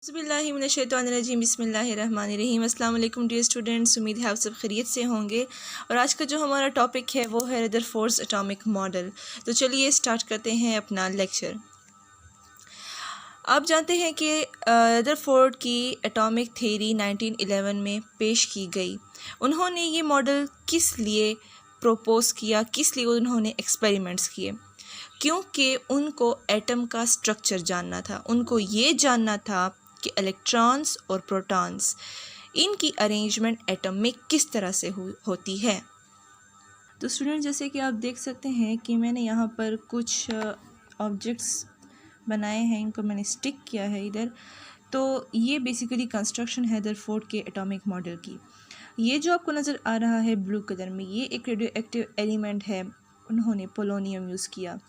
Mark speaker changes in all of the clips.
Speaker 1: बिस्मिल्लाहिर्रहमानिर्रहीम बिस्मिल्लाहिर्रहमानिर्रहीम अस्सलाम वालेकुम डियर स्टूडेंट्स। उम्मीद है आप सब खैरियत से होंगे। और आज का जो हमारा टॉपिक है वो है रदरफोर्ड्स एटॉमिक मॉडल। तो चलिए स्टार्ट करते हैं अपना लेक्चर। आप जानते हैं कि रदरफोर्ड की एटॉमिक थ्योरी 1911 में पेश की गई। उन्होंने ये मॉडल किस लिए प्रपोज़ किया, किस लिए उन्होंने एक्सपेरिमेंट्स किए? क्योंकि उनको एटम का स्ट्रक्चर जानना था। उनको ये जानना था कि इलेक्ट्रॉन्स और प्रोटॉन्स इनकी अरेंजमेंट एटम में किस तरह से होती है। तो स्टूडेंट, जैसे कि आप देख सकते हैं कि मैंने यहाँ पर कुछ ऑब्जेक्ट्स बनाए हैं, इनको मैंने स्टिक किया है इधर। तो ये बेसिकली कंस्ट्रक्शन है रदरफोर्ड के एटॉमिक मॉडल की। ये जो आपको नज़र आ रहा है ब्लू कलर में, ये एक रेडियो एक्टिव एलिमेंट है। उन्होंने पोलोनियम यूज़ किया।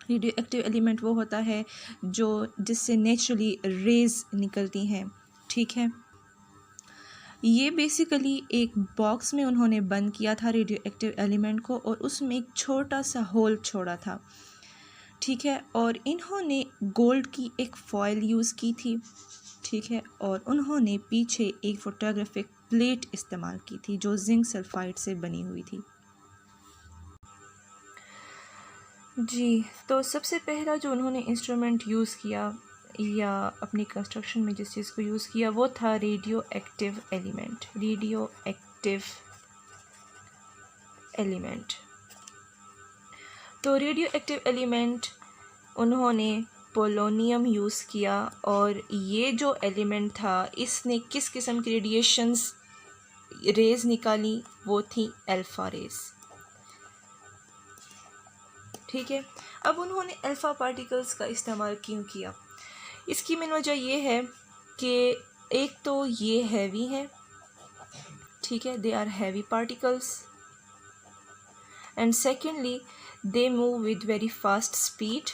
Speaker 1: रेडियो एक्टिव एलिमेंट वो होता है जो जिससे नेचुरली रेज़ निकलती हैं, ठीक है। ये बेसिकली एक बॉक्स में उन्होंने बंद किया था रेडियो एक्टिव एलिमेंट को, और उसमें एक छोटा सा होल छोड़ा था, ठीक है। और इन्होंने गोल्ड की एक फॉयल यूज़ की थी, ठीक है। और उन्होंने पीछे एक फोटोग्राफिक प्लेट इस्तेमाल की थी जो जिंक सल्फाइड से बनी हुई थी जी। तो सबसे पहला जो उन्होंने इंस्ट्रूमेंट यूज़ किया या अपनी कंस्ट्रक्शन में जिस चीज़ को यूज़ किया वो था radio active element. Radio active element, तो रेडियो एक्टिव एलिमेंट उन्होंने पोलोनियम यूज़ किया। और ये जो एलिमेंट था इसने किस किस्म की रेडिएशंस रेज़ निकाली, वो थी अल्फ़ा रेज़, ठीक है। अब उन्होंने अल्फ़ा पार्टिकल्स का इस्तेमाल क्यों किया? इसकी मेन वजह ये है कि एक तो ये हैवी है, ठीक है, they are heavy particles, and secondly they move with very fast speed.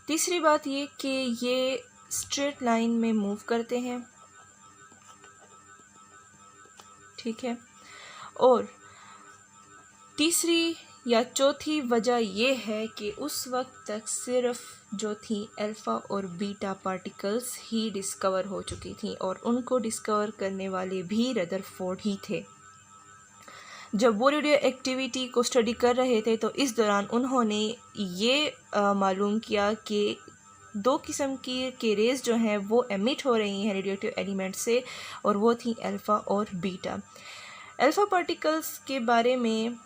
Speaker 1: तीसरी बात ये कि ये स्ट्रेट लाइन में मूव करते हैं, ठीक है। और तीसरी या चौथी वजह यह है कि उस वक्त तक सिर्फ जो थी अल्फ़ा और बीटा पार्टिकल्स ही डिस्कवर हो चुकी थी, और उनको डिस्कवर करने वाले भी रदरफोर्ड ही थे। जब वो रेडियो एक्टिविटी को स्टडी कर रहे थे तो इस दौरान उन्होंने ये मालूम किया कि दो किस्म की के रेज़ जो हैं वो एमिट हो रही हैं रेडियो एक्टिव एलिमेंट से, और वो थी अल्फ़ा और बीटा। अल्फ़ा पार्टिकल्स के बारे में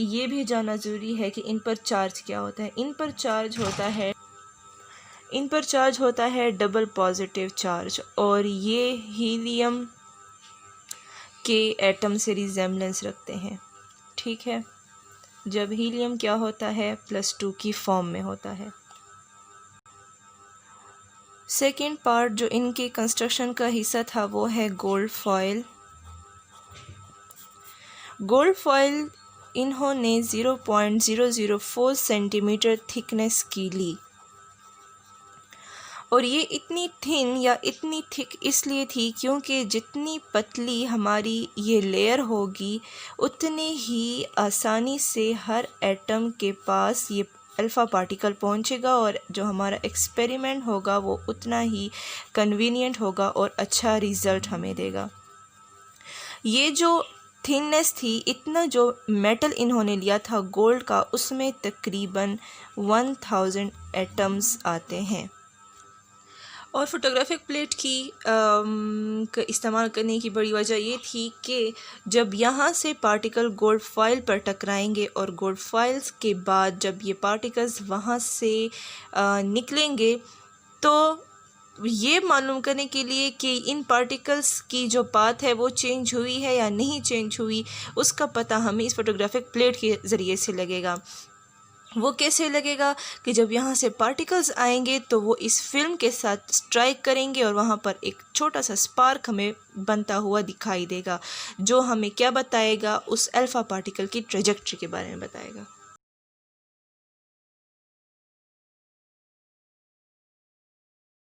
Speaker 1: ये भी जानना ज़रूरी है कि इन पर चार्ज क्या होता है। इन पर चार्ज होता है डबल पॉजिटिव चार्ज, और ये हीलियम के एटम से रिजेम्बलेंस रखते हैं, ठीक है। जब हीलियम क्या होता है, +2 की फॉर्म में होता है। सेकेंड पार्ट जो इनके कंस्ट्रक्शन का हिस्सा था वो है गोल्ड फॉयल। गोल्ड फॉयल इन्होंने 0.004 सेंटीमीटर थिकनेस की ली, और ये इतनी थिन या इतनी थिक इसलिए थी क्योंकि जितनी पतली हमारी ये लेयर होगी उतने ही आसानी से हर एटम के पास ये अल्फ़ा पार्टिकल पहुंचेगा, और जो हमारा एक्सपेरिमेंट होगा वो उतना ही कन्वीनियंट होगा और अच्छा रिज़ल्ट हमें देगा। ये जो थिननेस थी, इतना जो मेटल इन्होंने लिया था गोल्ड का, उसमें तकरीबन 1000 एटम्स आते हैं। और फोटोग्राफिक प्लेट की इस्तेमाल करने की बड़ी वजह ये थी कि जब यहाँ से पार्टिकल गोल्ड फॉयल पर टकराएंगे और गोल्ड फॉयल्स के बाद जब ये पार्टिकल्स वहाँ से निकलेंगे, तो ये मालूम करने के लिए कि इन पार्टिकल्स की जो पाथ है वो चेंज हुई है या नहीं चेंज हुई, उसका पता हमें इस फोटोग्राफिक प्लेट के ज़रिए से लगेगा। वो कैसे लगेगा कि जब यहाँ से पार्टिकल्स आएंगे तो वो इस फिल्म के साथ स्ट्राइक करेंगे और वहाँ पर एक छोटा सा स्पार्क हमें बनता हुआ दिखाई देगा, जो हमें क्या बताएगा, उस अल्फ़ा पार्टिकल की ट्रेजेक्ट्री के बारे में बताएगा।